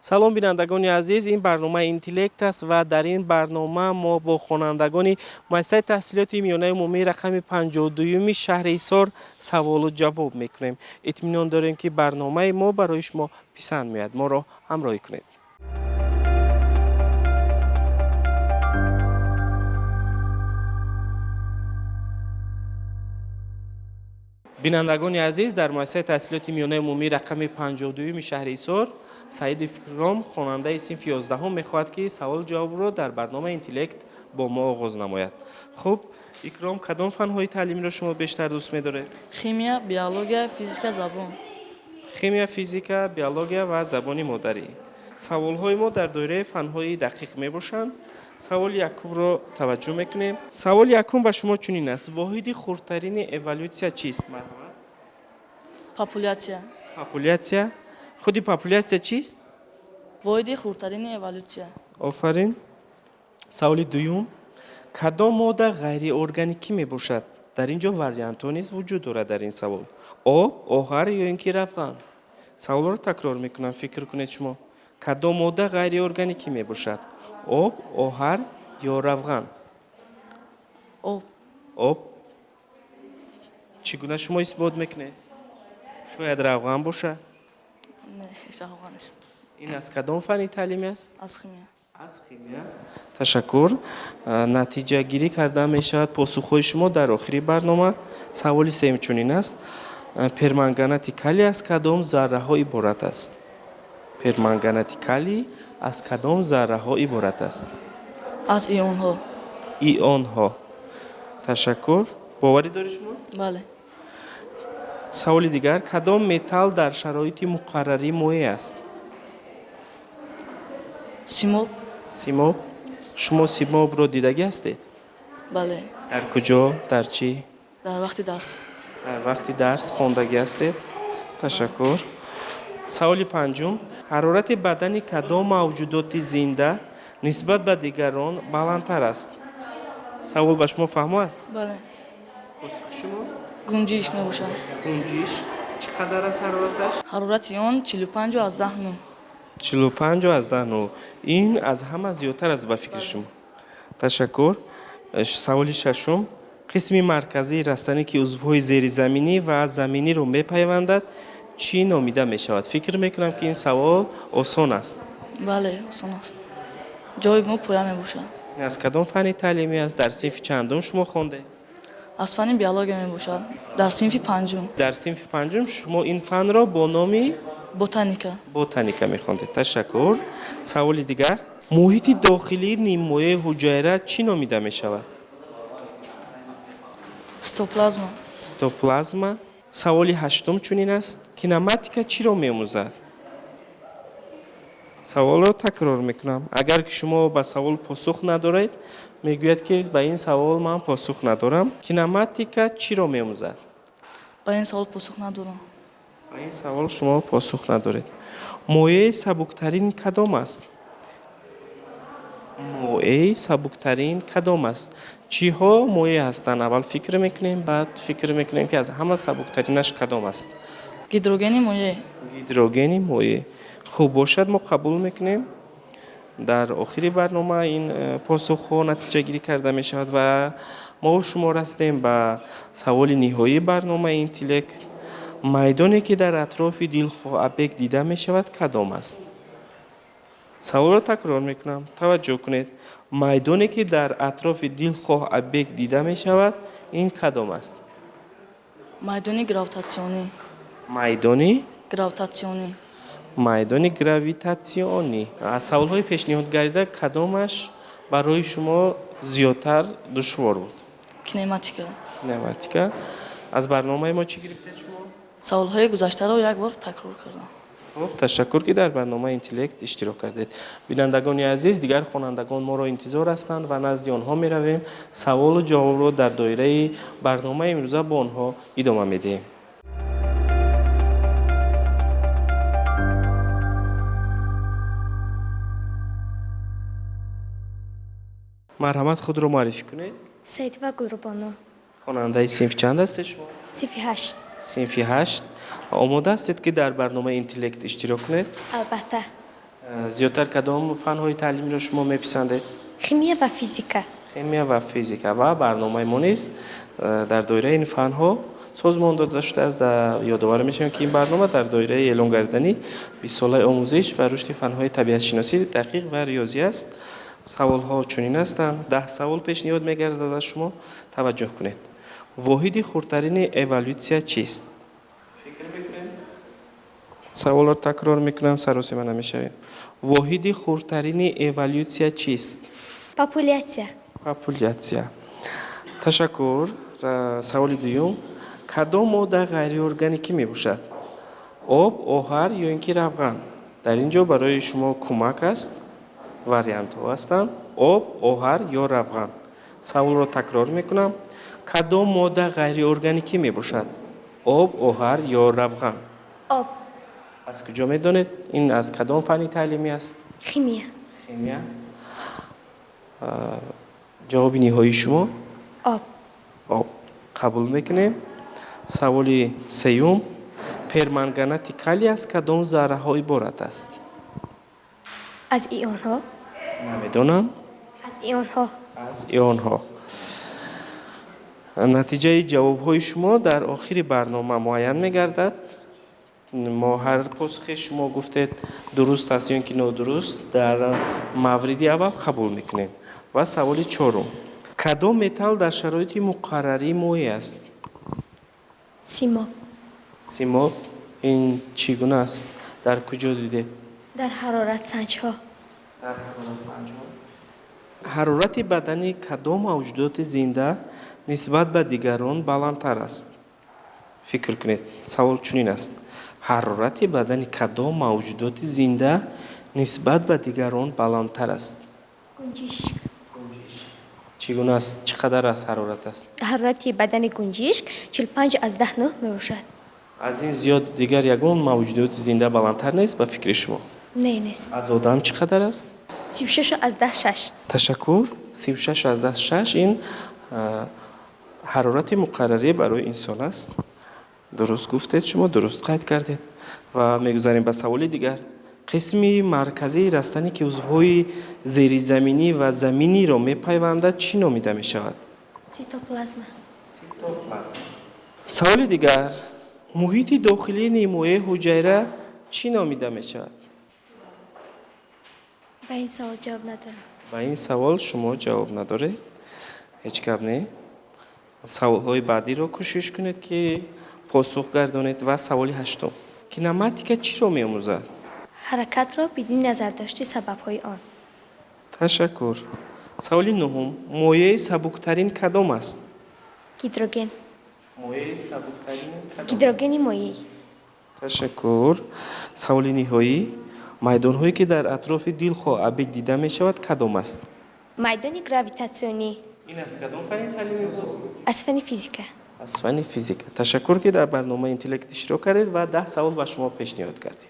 салом бинандагони азиз, ин барномаи интеллект аст ва дар ин барнома мо бо хонандагони муассисаи таҳсилоти миёнаи умумии рақами 52-юми шаҳри Ҳисор саволу ҷавоб мекунем. итминон дорем ки барномаи мо барои шумо писанд меояд. моро ҳамроҳӣ кунед. бинандагони азиз, дар муассисаи таҳсилоти миёнаи умумии рақами 52-юми шаҳри Ҳисор Саиди Фикром, хонандаи синфи 11 мехоҳад ки саволу ҷавобро дар барномаи интеллект бо мо оғоз намояд. хуб, Икром, кадом фанҳои таълимиро шумо бештар дӯст медоред? Химия, биология, физика, забон. Химия, физика, биология ва забони модарӣ. саволҳои мо дар доираи фанҳои дақиқ мебошанд. саволи якумро таваҷҷӯҳ мекунем. саволи якум ба шумо чунин аст: воҳиди хурдтарини эволюсия чист? Марҳамат. Популяция. Популяция. худи популяция чист? Воҳиди хурдтарини эволюсия. офарин. саволи дуюм: кадом модда ғайриорганикӣ мебошад? дар ин ҷо вариантҳо низ вуҷуд дорад. дар ин савол об, оҳар ё ин ки равған. саволро такрор мекунам, фикр кунед шумо. кадом модда ғайриорганикӣ мебошад? об, оҳар ё равған? Об. об. чӣ гуна шумо исбот мекунед? шояд равған бошад? Не, равған аст. ин аз кадом фани таълимӣ аст? Аз химия. аз химия. ташаккур. натиҷагирӣ карда мешавад посухҳои шумо дар охири барнома. саволи сеюм чунин аст: перманганати калий аз кадом зарраҳо иборат аст? перманганати калий аз кадом зарраҳо иборат аст? Аз ионҳо. ионҳо. ташаккур. боварӣ доред шумо? Бале. саволи дигар: кадом металл дар шароити муқаррарӣ моеъ аст? Симоб. симоб. шумо симобро дидагӣ ҳастед? Бале. дар куҷо? дар чӣ? Дар вақти дарс. дар вақти дарс хондагӣ ҳастед? ташаккур. саволи панҷум: ҳарорати бадани кадом мавҷудоти зинда нисбат ба дигарон баландтар аст? савол ба шумо фаҳмо аст? Бале. посухи шумо? Гунҷиш мебошад. гунҷиш. чӣ қадар аст ҳарораташ? ҳарорати он 45 аз 10 45 аз 10. ин аз ҳама зиёдтар аст ба фикри шумо. ташаккур. саволи шашум: қисми марказии растанӣ ки узвҳои зеризаминӣ ва заминиро мепайвандад чӣ номида мешавад? фикр мекунам ки ин савол осон аст. Бале, осон аст. ҷои мо поя мебошад. аз кадом фани таълимӣ аст? дар синфи чандум шумо хондед? аз фани биология мебошад. дар синфи панҷум. дар синфи панҷум шумо ин фанро бо номи Ботаника. ботаника мехондед. ташаккур. саволи дигар: муҳити дохилии нимояи ҳуҷайра чӣ номида мешавад? Стоплазма. стоплазма. саволи ҳаштум чунин аст: кинематика чиро меомӯзад? саволро такрор мекунам. агар ки шумо ба савол посух надоред, мегӯяд ки ба ин савол ман посух надорам. кинематика чиро меомӯзад? ба ин савол посух надорам. ба ин савол шумо посух надоред. моеъи сабуктарин кадом аст? моеъи сабуктарин кадом аст? чиҳо моеъ ҳастанд? аввал фикр мекунем, баъд фикр мекунем ки аз ҳама сабуктаринаш кадом аст? гидрогени моеъ. гидрогени моеъ. хуб бошад, мо қабул мекунем. дар охири барнома ин посухҳо натиҷагирӣ карда мешавад ва мо шумо растем ба саволи ниҳоии барномаи интеллект. майдоне ки дар атрофи дилхоҳабек дида мешавад кадом аст? саволро такрор мекунам, таваҷҷӯҳ кунед. майдоне ки дар атрофи дилхоҳабек дида мешавад, ин кадом аст? майдони гравитатсионӣ. майдони гравитатсионӣ. майдони гравитатсионӣ. аз саволҳои пешниҳодгарда кадомаш барои шумо зиёдтар душвор буд? кинематика. кинематика. аз барномаи мо чӣ гирифтед шумо? саволҳои гузаштаро як бор такрор кардам. хуб, ташаккур ки дар барномаи интеллект иштирок кардед. бинандагони азиз, дигар хонандагон моро интизор ҳастанд ва назди онҳо меравем. саволу ҷавобро дар доираи барномаи имрӯза бо онҳо идома медиҳем. марҳамат, худро маърифӣ кунед. Саидова Гулрубоно. хонандаи синфи чанд ҳастед шумо? Синфи 8. синфи 8. омода ҳастед ки дар барномаи интеллект иштирок кунед? Албатта. زیادتر کدام فن‌های تعلیمی را شما میپسندید؟ خیمیا و فیزیکا. خیمیا و فیزیکا و برنامه ما نیز در دایره این فن‌ها سازمان داده شده است. یادآور می‌شوم که این برنامه در دایره اعلام گردنی 20 ساله آموزش و رشد فن‌های طبیعت شناسی دقیق و ریاضی است. سوال‌ها چنین هستند. 10 سوال پیشنهاد می‌گردد از شما. توجه کنید. واحد خردترین اِوالوسیا چیست؟ فکر بکنید. سوال را تکرار می‌کنم، سر و سیما نمی‌شویم. واحد خردترین اِوالوسیا چیست؟ پاپولیاسیا. پاپولیاسیا. تشکر. سوال دوم. کدام ماده غیر ارگانیکی می باشد؟ آب، آهر یا اینکه روغن؟ در اینجا برای شما کمک است. واریانت ها هستند. آب، آهر یا روغن. سوال را تکرار میکنم. کدام ماده غیر ارگانیکی می باشد؟ آب، آهر یا روغن؟ آب. از کجا می دانید؟ این از کدام فنی تعلیمی است؟ خیمیا. خیمیا. جواب نهایی شما؟ آب. آب. قبول میکنیم. سوال سوم. پرمنگنات کالی از کدام ذره ها عبارت است؟ از ایون ها. نمیدونم. از ایون ها. از ایون ها. نتیجه جواب های شما در آخر برنامه معین میگردد. ما هر پاسخ شما گفتید درست است یا اینکه نادرست در مورد اول قبول میکنیم. و سوال چهارم. کدام متل در شرایط مقرری مایع است؟ سیماب. سیماب. این چگونه است؟ در کجا دیدید؟ در حرارت سنج ها. در حرارت سنج ها. حرارت بدنی کدام موجودات زنده نسبت به دیگران بلندتر است؟ فکر کنید. سوال چنین است. حرارت بدنی کدام موجودات زنده نسبت به دیگران بلندتر است؟ گنجشک. چگونه است؟ چقدر از حرارت است؟ حرارت بدن گنجشک 45 از 10 نه می باشد. از این زیاد دیگر یگان موجودات زنده بلندتر نیست به فکر شما؟ نه نیست. از آدم چقدر است؟ 36 از 10 6. تشکر. 36 از 10 6 این حرارت مقرره برای انسان است. درست گفتید شما، درست قید کردید. و میگذاریم به سوال دیگر. قسمی مرکزی رستنی که عضوهای زیرزمینی و زمینی را میپیوندد چی نامیده می شود؟ سیتوپلازم. سوال دیگر. محیط داخلی نیمایه حجره چی نامیده می شود؟ به این سوال جواب ندارم. به این سوال شما جواب نداره؟ هیچ گپ نه. سوال های بعدی را کوشش کنید که پاسخ گردانید. و سوال هشتم. کینماتیک چی را می آموزد؟ حرکت را بدون نظر داشته سبب های آن. تشکر. سوال نهم. مایع سبکترین کدام است؟ هیدروژن. مایع سبکترین کدام؟ هیدروژن مایعی. تشکر. سوال نهایی. میدان هایی که در اطراف دلخواه ابک دیده می شود کدام است؟ میدان گراویتاسیونی. این از کدام فنی تعلیمی بود؟ از فن فیزیکا. از فن فیزیک. تشکر که در برنامه اینتلکت اشتراک کردید و 10 سوال به شما پیشنهاد کردیم.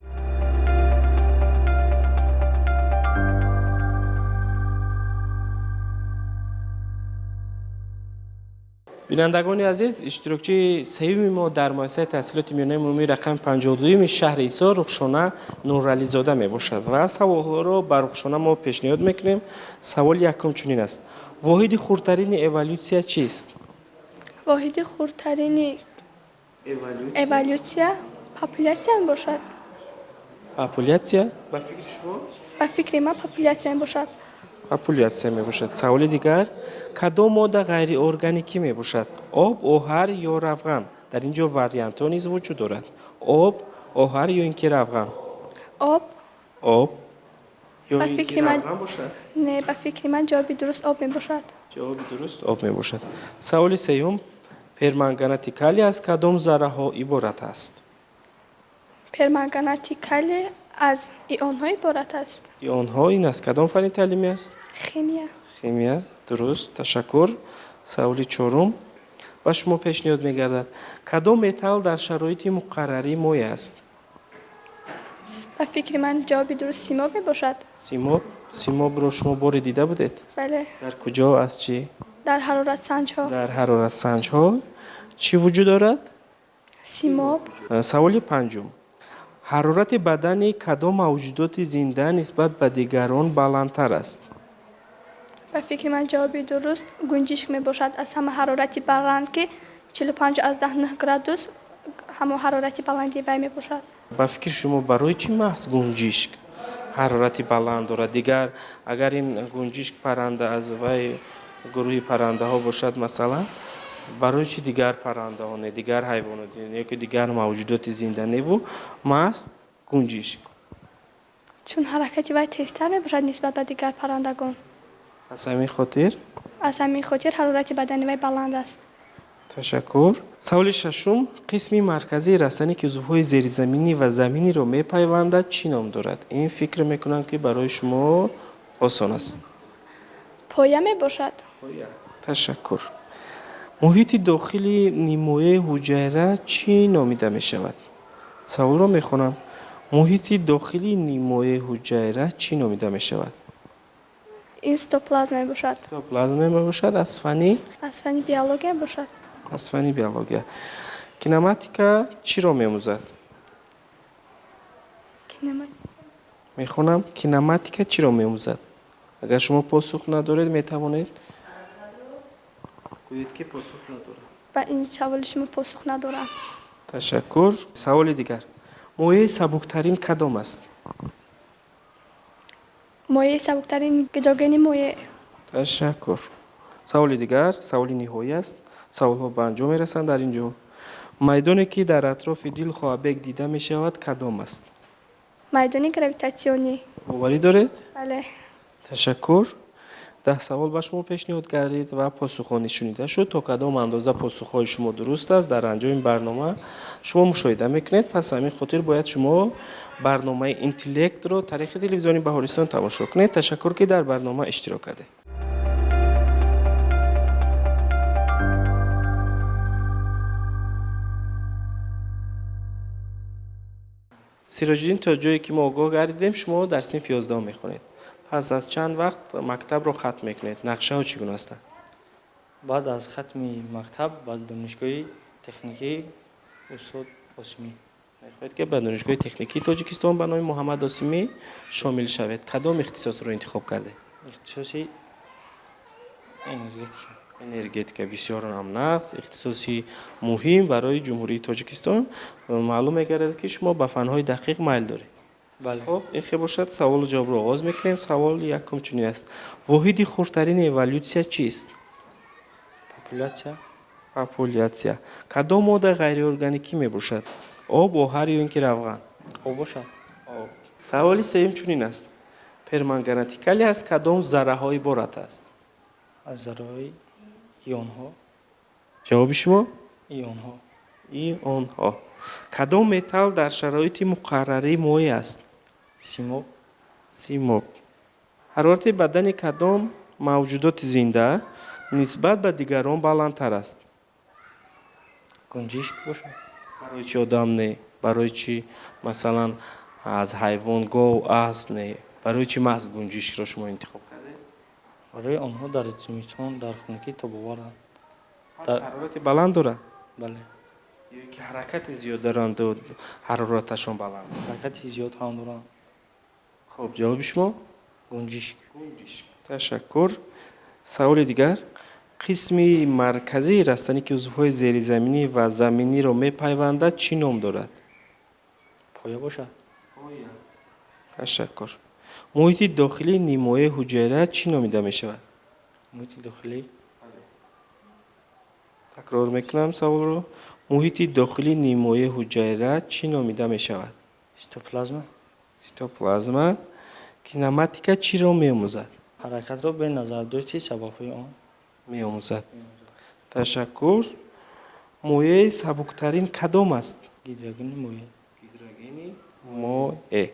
بینندگان عزیز، اشتراکچی سوم ما در مؤسسه تحصیلات میانه عمومی رقم 52 شهر ایسا رخشانه نورعلی زاده می باشد و سوال‌ها را بر رخشانه ما پیشنهاد میکنیم. سوال یکم چنین است. واحد خردترین اِوالوسیا چیست؟ واحد خردترین اِوالوسیا پاپولیاسیا باشد. پاپولیاسیا؟ به فکر شما؟ به فکر من پاپولیاسیا باشد. پاپولیاسیا می باشد. سوال دیگر. کدام ماده غیر ارگانیکی می باشد؟ آب، آهر یا روغن؟ در اینجا واریانت ها نیز وجود دارد. آب، آهر یا اینکه روغن؟ آب. آب یا به اینکه فکر من روغن باشد؟ نه، به فکر من جواب درست آب می باشد. جواب درست آب می باشد. سوال سوم. پرمنگنات کالی از کدام ذره ها عبارت است؟ پرمنگنات کالی از ایون های عبارت است. ایون ها این از کدام فنی تعلیمی است؟ خیمیا. خیمیا. درست. تشکر. سوال چهارم و شما پیشنهاد می‌گردد کدام متل در شرایط مقرری مایع است؟ به فکر من جواب درست سیماب می باشد. سیماب. سیماب رو شما بار دیده بودید؟ بله. در کجا؟ از چی؟ در حرارت سنج ها. در حرارت سنج ها. چی وجود دارد؟ سیماب. سوال پنجم. ҳарорати бадани кадом мавҷудоти зинда нисбат ба дигарон баландтар аст? ба фикри ман ҷавоби дуруст гунҷишк мебошад. Аз ҳама ҳарорати баланд ки 45-9 градус ҳамон ҳарорати баланди вай мебошад. ба фикри шумо барои чӣ маҳз гунҷишк ҳарорати баланд дорад? Дигар агар ин гунҷишк парранда аз вай гурӯҳи паррандаҳо бошад, масалан, барои чӣ дигар паррандаҳо не, дигар ҳайвонот ёки дигар мавҷудоти зинда неву маҳз гунҷишк? Чун ҳаракати вай тезтар мебошад нисбат ба дигар паррандагон. аз ҳамин хотир аз ҳамин хотир ҳарорати бадани вай баланд аст. ташаккур. саволи шашум, қисми марказии растани ки узвҳои зеризаминӣ ва заминиро мепайвандад чӣ ном дорад? Ин фикр мекунам ки барои шумо осон аст. Поя мебошад. ташаккур. муҳити дохили нимояи ҳуҷайра чӣ номида мешавад? саволро мехонам. муҳити дохили нимояи ҳуҷайра чӣ номида мешавад? ин цитоплазма мебошад. цитоплазма мебошад. аз фани биология мебошад. аз фани биология. кинематика чиро меомӯзад? мехонам, кинематика чиро меомӯзад? агар шумо посух надоред, метавонед гӯед ки посух надорад. ба ин саволи шумо посух надорам. ташаккур. саволи дигар. моеъи сабуктарин кадом аст? моеъи сабуктарин гидогени моеъ. ташаккур. саволи дигар, саволи ниҳоӣ аст. саволҳо ба анҷом мерасанд дар ин ҷо. майдоне ки дар атрофи дилхоҳабек дида мешавад кадом аст? майдони гравитатсионӣ. боварӣ доред? бале. ташаккур. 10 савол ба шумо пешниҳод гардид ва посухҳо нишонида шуд. То кадом андоза посухҳои шумо дуруст аст дар анҷоми барнома шумо мушоҳида мекунед. пас ҳамин хотир бояд шумо барномаи интеллектро таърихи телевизиони Баҳористон тамошо кунед. ташаккур ки дар барнома иштирок кардед. сироҷиддин, то ҷое ки мо огоҳ гардидем, шумо дар синфи 11 мехонед. пас аз чанд вақт мактабро хатм мекунед? нақшаҳо чӣ гуна ҳастанд? баъд аз хатми мактаб ба донишгоҳи техникии устод осимӣ. мехоҳед ки ба донишгоҳи техникии тоҷикистон ба номи муҳаммад осимӣ шомил шавед. кадом ихтисосро интихоб кардед? ихтисоси энергетика. энергетика бисёр ҳам нағз, ихтисоси муҳим барои ҷумҳурии Тоҷикистон. маълум мегардад ки шумо ба фанҳои дақиқ майл доред. бале. хоб, ин хел бошад. саволу ҷавобро оғоз мекунем. саволи якум чунин аст. воҳиди хурдтарини эволюсия чист? популятсия. популятсия. кадом модда ғайриорганикӣ мебошад? об, оҳар ё ин ки равған? об бошад. об. саволи сеюм чунин аст. перманганатикали аз кадом зарраҳо иборат аст? аз зарраҳои ионҳо. ҷавоби шумо? ионҳо. ионҳо. кадом металл дар шароити муқаррарӣ моеъ аст? симоб. симоб. ҳарорати бадани кадом мавҷудоти зинда нисбат ба дигарон баландтар аст? гунҷишк бошад. барои чӣ одам не? барои чӣ масалан аз ҳайвон гов, асп не? барои чӣ маҳз гунҷишкро шумо интихоб кардед? барои онҳо дар зимистон дар хунукӣ тобоваранд. ҳарорати баланд дорад? бале. ё ки ҳаракати зиёд доранду ҳарораташон баланд? ҳаракати зиёд ҳам доранд. хоб, ҷавоби шумо? гунҷишк. ташаккур. саволи дигар. қисми марказии растани ки узвҳои зеризаминӣ ва заминиро мепайвандад чӣ ном дорад? поя бошад. ташаккур. муҳити дохилии нимояи ҳуҷайра чӣ номида мешавад? муҳити дохилӣ. такрор мекунам саволро. муҳити дохилии нимояи ҳуҷайра чӣ номида мешавад? цитоплазма. цитоплазма. кинематика чиро меомӯзад? ҳаракатро бе назардошти сабабҳои он меомӯзад. ташаккур. моеъи сабуктарин кадом аст? гидрогени моеъ. гидрогени моеъ.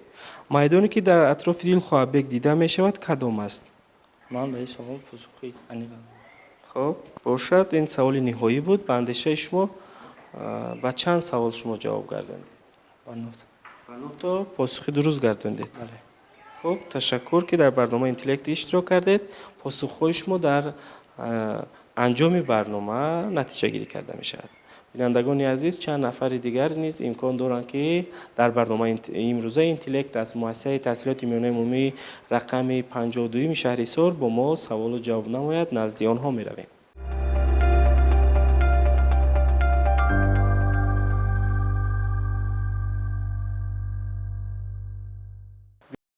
майдоне ки дар атрофи дилхоҳабек дида мешавад кадом аст? ман ба ин савол посухи анидам. хоб, бошад. ин саволи ниҳоӣ буд. ба андешаи шумо ба чанд савол шумо ҷавоб гардондед? ба нӯҳ. ба 9 то посухи дуруст гардондед. бале. хуб, ташаккур ки дар барномаи интеллекти иштирок кардед. посухҳои шумо дар анҷоми барнома натиҷагирӣ карда мешавад. بینندگان عزیز چند نفر دیگر نیز امکان دارند که در برنامه امروزه اینتلکت از مؤسسه تحصیلات میانه عمومی رقم 52 شهرستان با ما سوال و جواب نماید. نزد آنها می رویم.